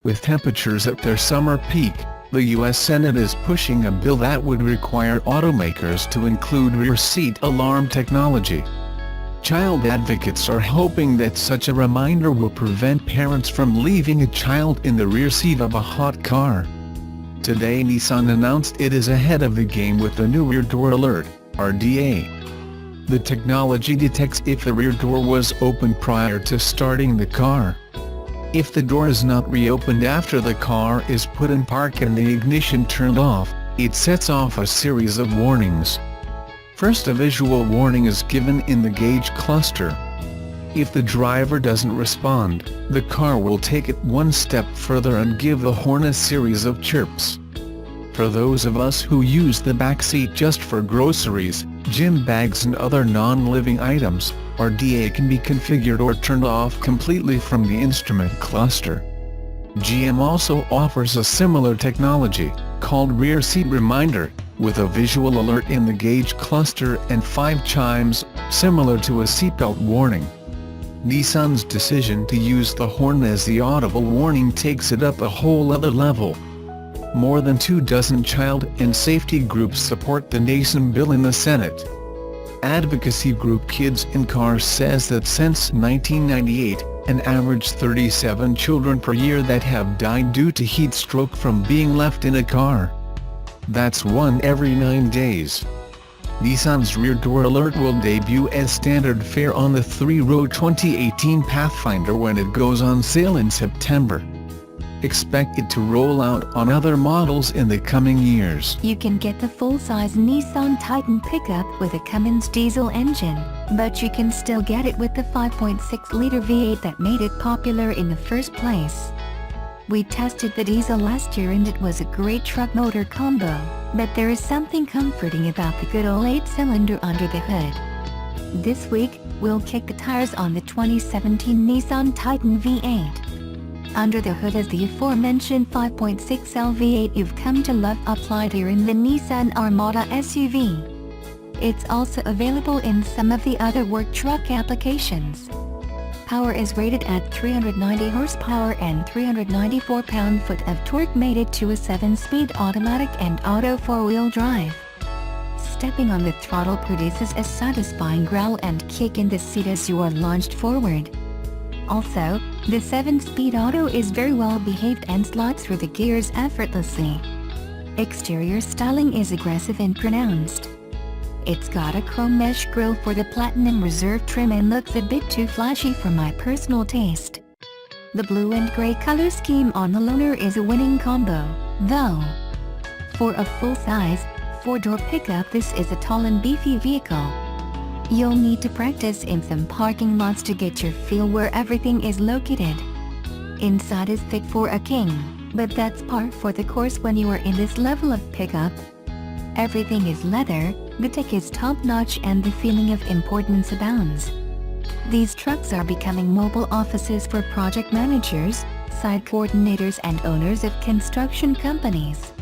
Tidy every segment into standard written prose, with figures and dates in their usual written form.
With temperatures at their summer peak, the U.S. Senate is pushing a bill that would require automakers to include rear seat alarm technology. Child advocates are hoping that such a reminder will prevent parents from leaving a child in the rear seat of a hot car. Today Nissan announced it is ahead of the game with the new Rear Door Alert, RDA. The technology detects if the rear door was open prior to starting the car. If the door is not reopened after the car is put in park and the ignition turned off, it sets off a series of warnings. First, a visual warning is given in the gauge cluster. If the driver doesn't respond, the car will take it one step further and give the horn a series of chirps. For those of us who use the back seat just for groceries, gym bags and other non-living items, RDA can be configured or turned off completely from the instrument cluster. GM also offers a similar technology, called Rear Seat Reminder, with a visual alert in the gauge cluster and 5 chimes, similar to a seatbelt warning. Nissan's decision to use the horn as the audible warning takes it up a whole other level. More than 24 child and safety groups support the Nissan bill in the Senate. Advocacy group Kids in Cars says that since 1998, an average 37 children per year that have died due to heat stroke from being left in a car. That's one every 9 days. Nissan's Rear Door Alert will debut as standard fare on the 3-row 2018 Pathfinder when it goes on sale in September. Expect it to roll out on other models in the coming years. You can get the full-size Nissan Titan pickup with a Cummins diesel engine, but you can still get it with the 5.6-liter V8 that made it popular in the first place. We tested the diesel last year and it was a great truck-motor combo, but there is something comforting about the good old 8-cylinder under the hood. This week, we'll kick the tires on the 2017 Nissan Titan V8. Under the hood is the aforementioned 5.6L V8 you've come to love applied here in the Nissan Armada SUV. It's also available in some of the other work truck applications. Power is rated at 390 horsepower and 394 pound-foot of torque, mated to a 7-speed automatic and auto 4-wheel drive. Stepping on the throttle produces a satisfying growl and kick in the seat as you are launched forward. Also, the 7-speed auto is very well behaved and slides through the gears effortlessly. Exterior styling is aggressive and pronounced. It's got a chrome mesh grille for the Platinum Reserve trim and looks a bit too flashy for my personal taste. The blue and gray color scheme on the loaner is a winning combo, though. For a full-size, 4-door pickup, this is a tall and beefy vehicle. You'll need to practice in some parking lots to get your feel where everything is located. Inside is fit for a king, but that's par for the course when you are in this level of pickup. Everything is leather, the tech is top-notch and the feeling of importance abounds. These trucks are becoming mobile offices for project managers, site coordinators and owners of construction companies.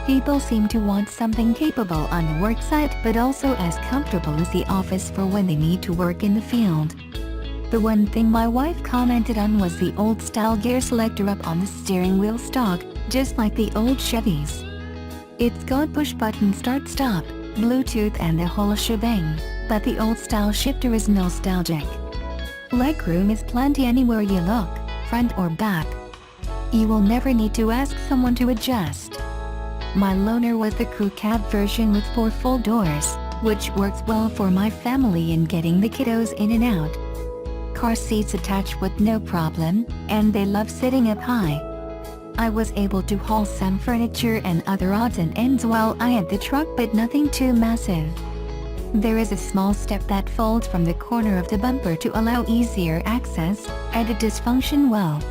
People seem to want something capable on the work site but also as comfortable as the office for when they need to work in the field. The one thing my wife commented on was the old-style gear selector up on the steering wheel stalk, just like the old Chevys. It's got push-button start-stop, Bluetooth and the whole shebang, but the old-style shifter is nostalgic. Legroom is plenty anywhere you look, front or back. You will never need to ask someone to adjust. My loaner was the crew cab version with 4 full doors, which works well for my family in getting the kiddos in and out. Car seats attach with no problem, and they love sitting up high. I was able to haul some furniture and other odds and ends while I had the truck, but nothing too massive. There is a small step that folds from the corner of the bumper to allow easier access, and it does function well.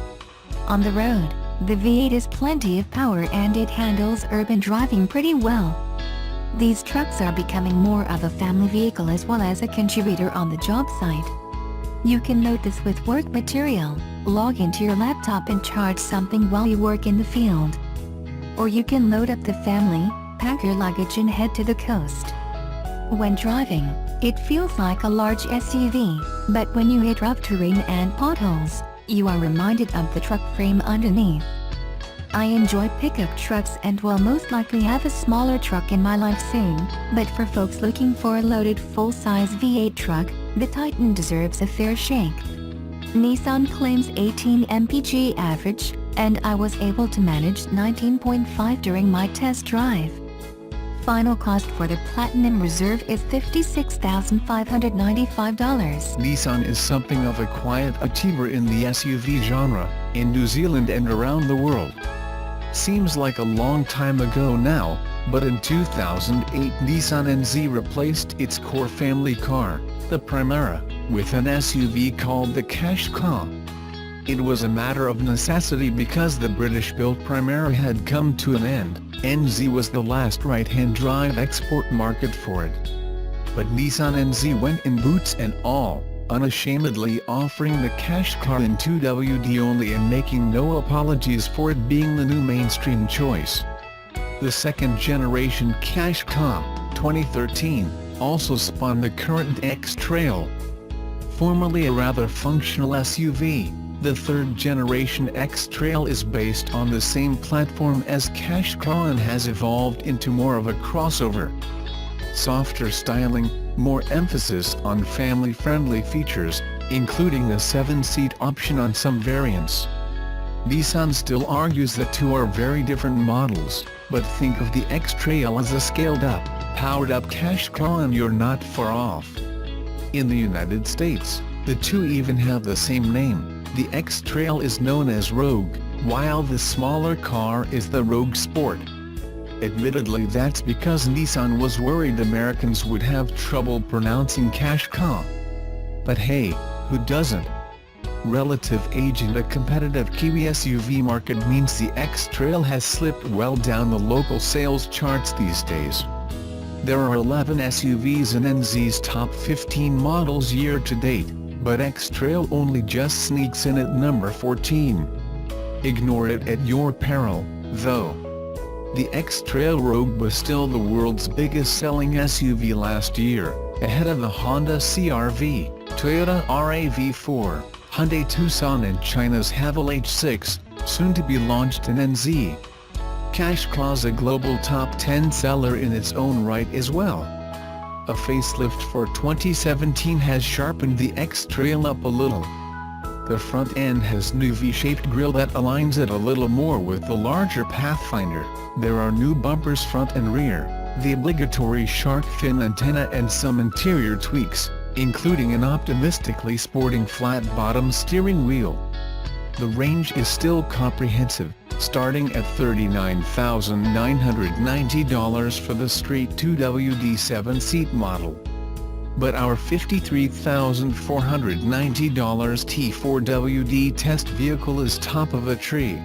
On the road, the V8 has plenty of power and it handles urban driving pretty well. These trucks are becoming more of a family vehicle as well as a contributor on the job site. You can load this with work material, log into your laptop and charge something while you work in the field. Or you can load up the family, pack your luggage and head to the coast. When driving, it feels like a large SUV, but when you hit rough terrain and potholes, you are reminded of the truck frame underneath. I enjoy pickup trucks and will most likely have a smaller truck in my life soon, but for folks looking for a loaded full-size V8 truck, the Titan deserves a fair shake. Nissan claims 18 mpg average, and I was able to manage 19.5 during my test drive. Final cost for the Platinum Reserve is $56,595. Nissan is something of a quiet achiever in the SUV genre, in New Zealand and around the world. Seems like a long time ago now, but in 2008 Nissan NZ replaced its core family car, the Primera, with an SUV called the Qashqai. It was a matter of necessity because the British-built Primera had come to an end. NZ was the last right-hand drive export market for it. But Nissan NZ went in boots and all, unashamedly offering the Qashqai in 2WD only and making no apologies for it being the new mainstream choice. The second-generation Qashqai, 2013, also spawned the current X-Trail. Formerly a rather functional SUV, the third-generation X-Trail is based on the same platform as Qashqai and has evolved into more of a crossover. Softer styling, more emphasis on family-friendly features, including a 7-seat option on some variants. Nissan still argues the two are very different models, but think of the X-Trail as a scaled-up, powered-up Qashqai and you're not far off. In the United States, the two even have the same name. The X-Trail is known as Rogue, while the smaller car is the Rogue Sport. Admittedly, that's because Nissan was worried Americans would have trouble pronouncing Qashqai. But hey, who doesn't? Relative age in a competitive Kiwi SUV market means the X-Trail has slipped well down the local sales charts these days. There are 11 SUVs in NZ's top 15 models year to date, but X-Trail only just sneaks in at number 14. Ignore it at your peril, though. The X-Trail Rogue was still the world's biggest selling SUV last year, ahead of the Honda CR-V, Toyota RAV4, Hyundai Tucson and China's Haval H6, soon to be launched in NZ. Qashqai's a global top 10 seller in its own right as well. A facelift for 2017 has sharpened the X-Trail up a little. The front end has new V-shaped grille that aligns it a little more with the larger Pathfinder. There are new bumpers front and rear, the obligatory shark fin antenna and some interior tweaks, including an optimistically sporting flat-bottom steering wheel. The range is still comprehensive, starting at $39,990 for the street 2WD 7-seat model. But our $53,490 T4WD test vehicle is top of a tree.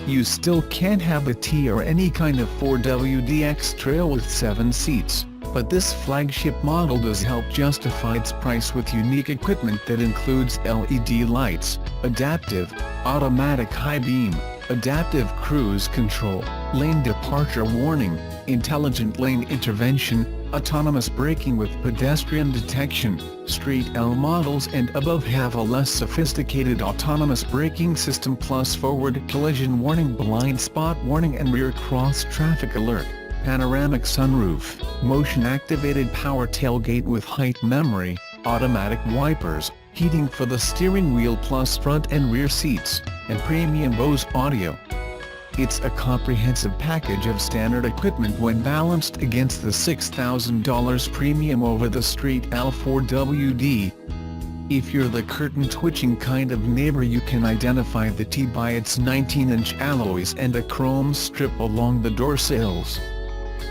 You still can't have a T or any kind of 4WD X-Trail with 7 seats, but this flagship model does help justify its price with unique equipment that includes LED lights, adaptive, automatic high beam, adaptive cruise control, lane departure warning, intelligent lane intervention, autonomous braking with pedestrian detection. Street L models and above have a less sophisticated autonomous braking system plus forward collision warning, blind spot warning and rear cross traffic alert, panoramic sunroof, motion-activated power tailgate with height memory, automatic wipers, heating for the steering wheel plus front and rear seats, and premium Bose audio. It's a comprehensive package of standard equipment when balanced against the $6,000 premium over-the-street L4WD. If you're the curtain-twitching kind of neighbor, you can identify the T by its 19-inch alloys and a chrome strip along the door sills.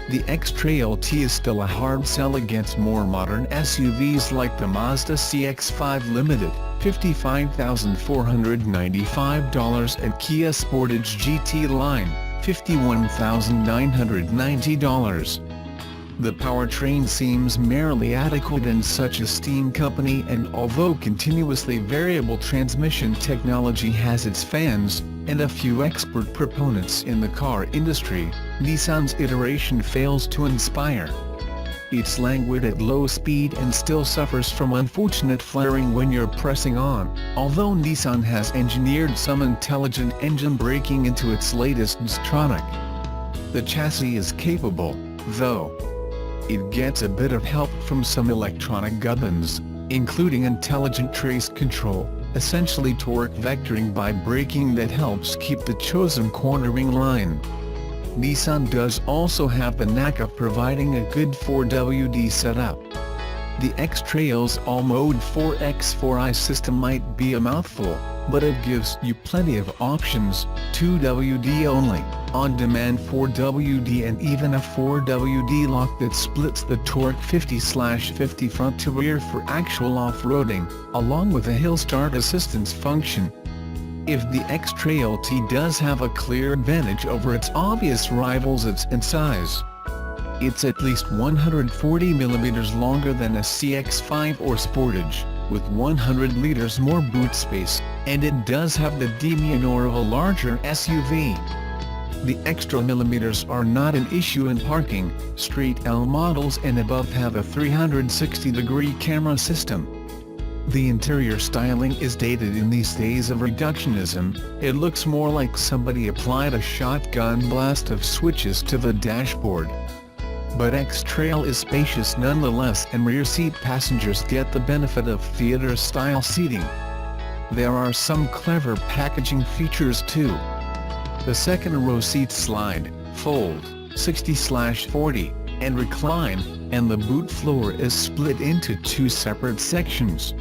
The X-Trail T is still a hard sell against more modern SUVs like the Mazda CX-5 Limited, $55,495 and Kia Sportage GT line, $51,990. The powertrain seems merely adequate in such a steam company, and although continuously variable transmission technology has its fans, and a few expert proponents in the car industry, Nissan's iteration fails to inspire. It's languid at low speed and still suffers from unfortunate flaring when you're pressing on, although Nissan has engineered some intelligent engine braking into its latest Stronic. The chassis is capable, though. It gets a bit of help from some electronic gubbins, including intelligent trace control, essentially torque vectoring by braking that helps keep the chosen cornering line. Nissan does also have the knack of providing a good 4WD setup. The X-Trail's all-mode 4x4i system might be a mouthful, but it gives you plenty of options: 2WD only, on-demand 4WD, and even a 4WD lock that splits the torque 50/50 front to rear for actual off-roading, along with a hill start assistance function. If the X-Trail T does have a clear advantage over its obvious rivals, it's in size. It's at least 140 mm longer than a CX-5 or Sportage, with 100 liters more boot space, and it does have the demeanor of a larger SUV. The extra millimeters are not an issue in parking. Street L models and above have a 360-degree camera system. The interior styling is dated in these days of reductionism. It looks more like somebody applied a shotgun blast of switches to the dashboard. But X-Trail is spacious nonetheless, and rear seat passengers get the benefit of theater-style seating. There are some clever packaging features too. The second-row seats slide, fold, 60/40, and recline, and the boot floor is split into two separate sections.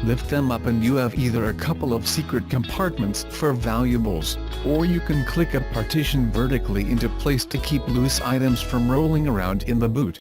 Lift them up and you have either a couple of secret compartments for valuables, or you can click a partition vertically into place to keep loose items from rolling around in the boot.